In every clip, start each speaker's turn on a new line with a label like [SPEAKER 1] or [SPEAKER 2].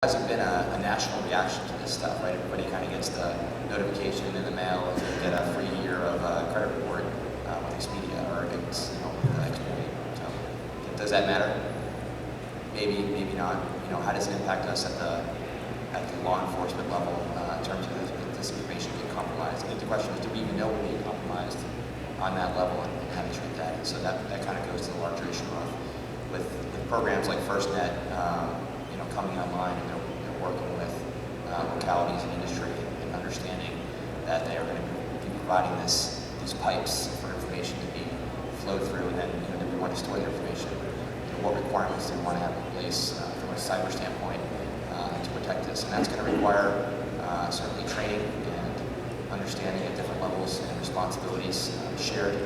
[SPEAKER 1] Hasn't been a national reaction to this stuff, right? Everybody kind of gets the notification in the mail and they get a free year of credit report with Expedia or against, Experian. So, does that matter? Maybe, maybe not. How does it impact us at the law enforcement level in terms of this information being compromised? I think the question is, do we even know we're being compromised on that level and how to treat that? And so that kind of goes to the larger issue of with programs like FirstNet, coming online, and they're working with localities and industry and understanding that they are going to be providing these pipes for information to be flowed through, and then that we want to store the information. What requirements do we want to have in place from a cyber standpoint to protect this? And that's going to require certainly training and understanding at different levels and responsibilities shared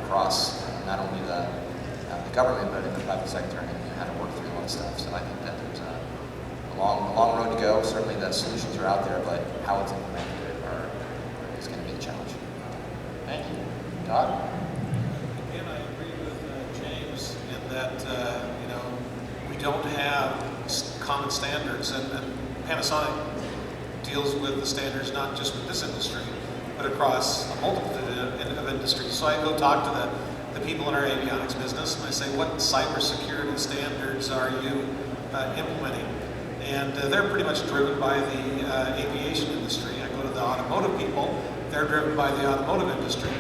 [SPEAKER 1] across not only the government but in the private sector, and how to work through all that stuff. So I think that there's a long road to go. Certainly the solutions are out there, but how it's implemented is going to be the challenge.
[SPEAKER 2] Thank you. Todd?
[SPEAKER 3] Again, I agree with James in that we don't have common standards, and Panasonic deals with the standards not just with this industry, but across a multitude of industries. So I go talk to the people in our avionics business, and I say, what cybersecurity standards are you implementing? And they're pretty much driven by the aviation industry. I go to the automotive people, they're driven by the automotive industry.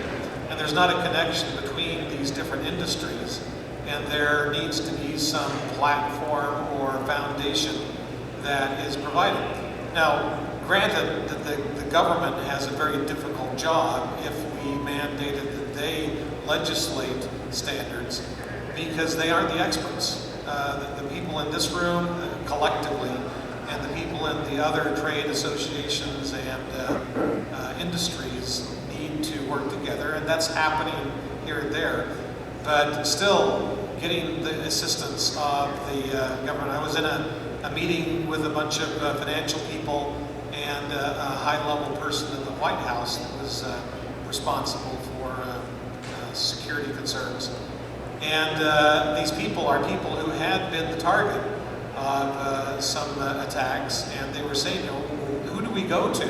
[SPEAKER 3] And there's not a connection between these different industries, and there needs to be some platform or foundation that is provided. Now, granted that the government has a very difficult job if we mandated that they legislate standards, because they aren't the experts. The people in this room collectively, and the people in the other trade associations and industries need to work together, and that's happening here and there. But still, getting the assistance of the government. I was in a meeting with a bunch of financial people and a high-level person in the White House that was responsible for security concerns. And these people are people who had been the target of some attacks, and they were saying, who do we go to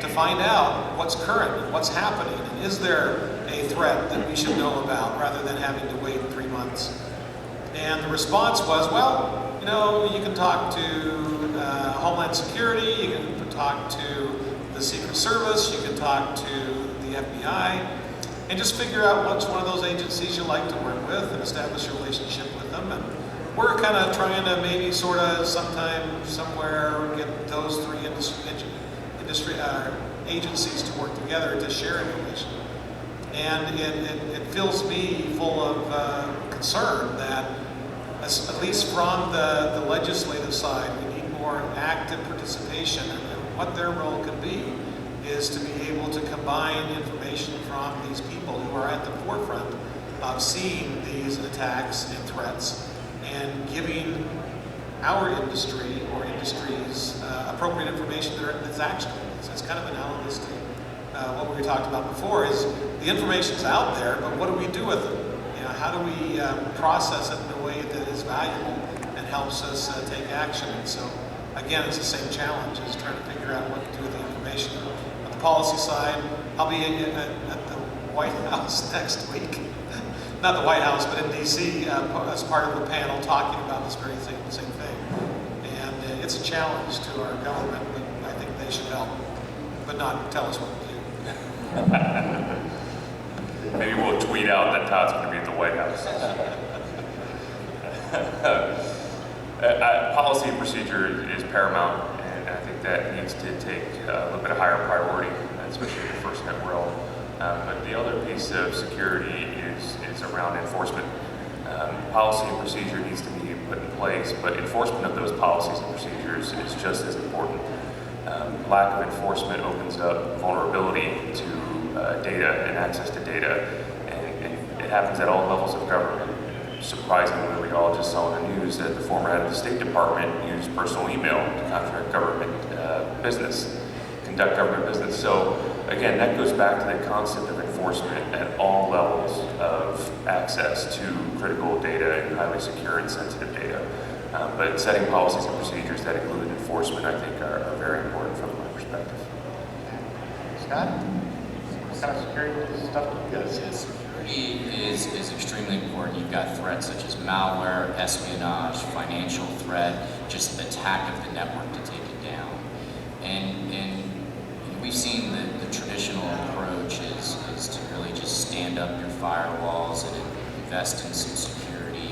[SPEAKER 3] find out what's current, what's happening, and is there a threat that we should know about rather than having to wait 3 months? And the response was, well, you can talk to Homeland Security, you can talk to the Secret Service, you can talk to the FBI, and just figure out which one of those agencies you like to work with and establish a relationship with them. And we're kind of trying to maybe sort of sometime, somewhere, get those three industry agencies to work together to share information. And it fills me full of concern that, at least from the legislative side, we need more active participation, and what their role can be is to be able to combine information from these people who are at the forefront of seeing these attacks and threats and giving our industry or industries appropriate information that's actionable. So it's kind of analogous to what we talked about before, is the information's out there, but what do we do with it? How do we process it in a way that is valuable and helps us take action? And so, again, it's the same challenge, is trying to figure out what to do with the information. On the policy side, I'll be at the White House next week. Not the White House, but in D.C. As part of the panel talking about this very same thing. And it's a challenge to our government, but I think they should help, but not tell us what to do.
[SPEAKER 4] Maybe we'll tweet out that Todd's going to be at the White House. Policy and procedure is paramount, and I think that needs to take a little bit of higher priority, especially in the FirstNet world. But the other piece of security is around enforcement. Policy and procedure needs to be put in place, but enforcement of those policies and procedures is just as important. Lack of enforcement opens up vulnerability to data and access to data, and it happens at all levels of government. Surprisingly, we all just saw in the news that the former head of the State Department used personal email to conduct government business. So again, that goes back to the concept of enforcement at all levels of access to critical data and highly secure and sensitive data. But setting policies and procedures that include enforcement, I think, are very important from my perspective.
[SPEAKER 2] Scott, what kind of security stuff do you guys use?
[SPEAKER 1] Security is extremely important. You've got threats such as malware, espionage, financial threat, just attack of the network to take it down. And we've seen the traditional approach is to really just stand up your firewalls and invest in some security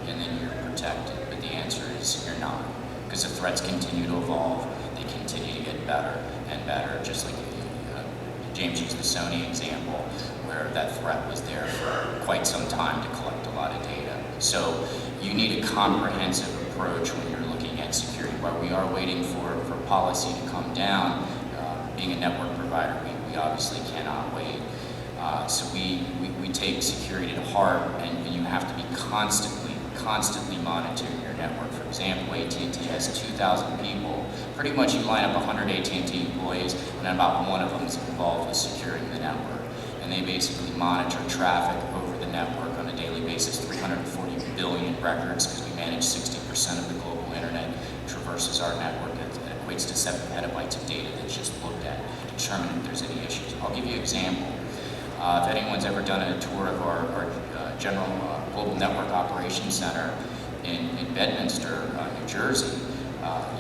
[SPEAKER 1] and then you're protected. But the answer is you're not, because the threats continue to evolve. They continue to get better and better, just like James used the Sony example, where that threat was there for quite some time to collect a lot of data. So you need a comprehensive approach when you're looking at security. While we are waiting for policy to come down, being a network provider, we obviously cannot wait. So we take security to heart, and you have to be constantly monitoring your network. For example, AT&T has 2,000 people. Pretty much you line up 100 AT&T employees, and about one of them is involved with securing the network. And they basically monitor traffic over the network on a daily basis, 340 billion records, because we manage 60% of the global internet traverses our network. It equates to 7 petabytes of data that's just looked at to determine if there's any issues. I'll give you an example. If anyone's ever done a tour of our General Global Network Operations Center in Bedminster, New Jersey,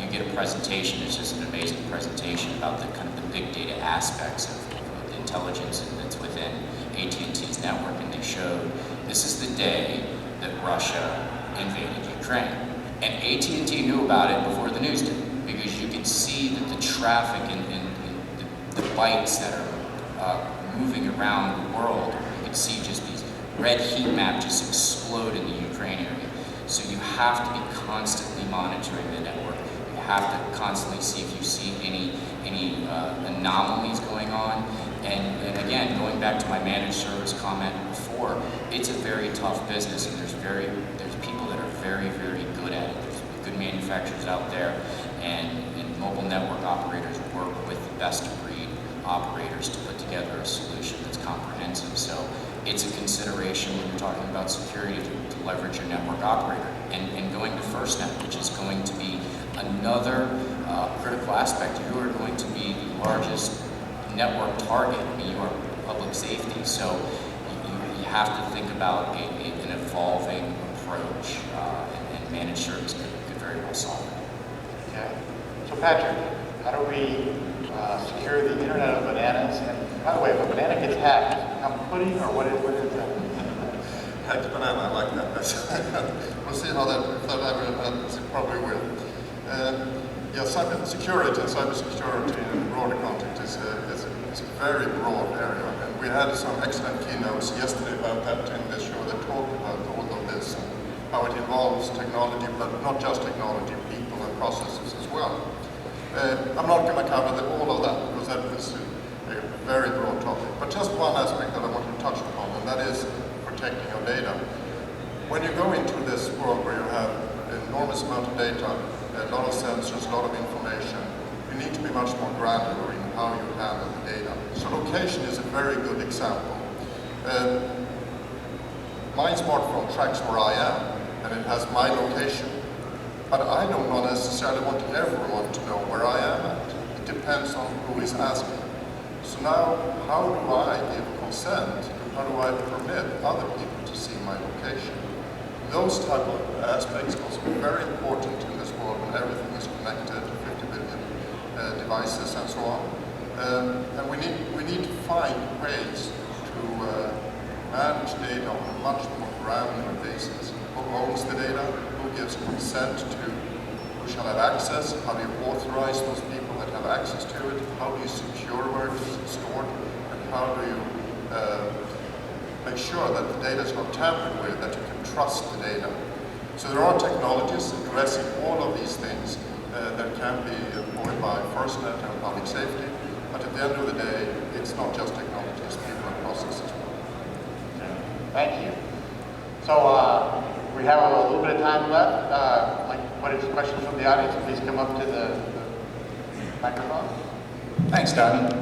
[SPEAKER 1] you get a presentation. It's just an amazing presentation about the kind of the big data aspects of the intelligence that's within AT&T's network. And they showed this is the day that Russia invaded Ukraine. And AT&T knew about it before the news did, because you could see that the traffic and the bytes that are moving around the world, you could see just these red heat map just explode in the Ukraine area. So you have to be constantly monitoring the network. You have to constantly see if you see any anomalies going on. And again, going back to my managed service comment before, it's a very tough business, and there's people that are very good at it. There's good manufacturers out there, and mobile network operators work with the best of breed operators to put together a solution that's comprehensive. So it's a consideration when you're talking about security to leverage your network operator. And going to FirstNet, which is going to be another critical aspect. You are going to be the largest network target. I mean, you are public safety. So you have to think about an evolving approach, and managed service could very well solve it.
[SPEAKER 2] Okay. So Patrick, how do we secure the Internet of Bananas? And by the way, if a banana gets hacked, does it become pudding, or what is that?
[SPEAKER 5] Hacked banana, I like that. We'll see how that, if that ever happens, it probably will. Yeah, cybersecurity in broader context is a very broad area. And we had some excellent keynotes yesterday about that in this show that talked about all of this and how it involves technology, but not just technology, people and processes as well. I'm not going to cover all of that because that is a very broad topic. But just one aspect that I want to touch upon, and that is protecting your data. When you go into this world where you have an enormous amount of data, a lot of sensors, a lot of information, you need to be much more granular in how you handle the data. So location is a very good example. My smartphone tracks where I am, and it has my location. But I do not necessarily want everyone to know where I am at. It depends on who is asking. So now, how do I give consent? How do I permit other people to see my location? Those type of aspects are very important in this world when everything is connected, 50 billion devices and so on. And we need to find ways to manage data on a much more granular basis. Who owns the data? Who gives consent to? Who shall have access? How do you authorize those people that have access to it? How do you secure where it is stored? And how do you make sure that the data is not tampered with, that you can trust the data? So there are technologies addressing all of these things that can be employed by FirstNet and public safety. But at the end of the day, it's not just technology, it's people and processes.
[SPEAKER 2] Thank you. So we have a little bit of time left. What is questions from the audience? Please come up to the microphone.
[SPEAKER 6] Thanks, Doug.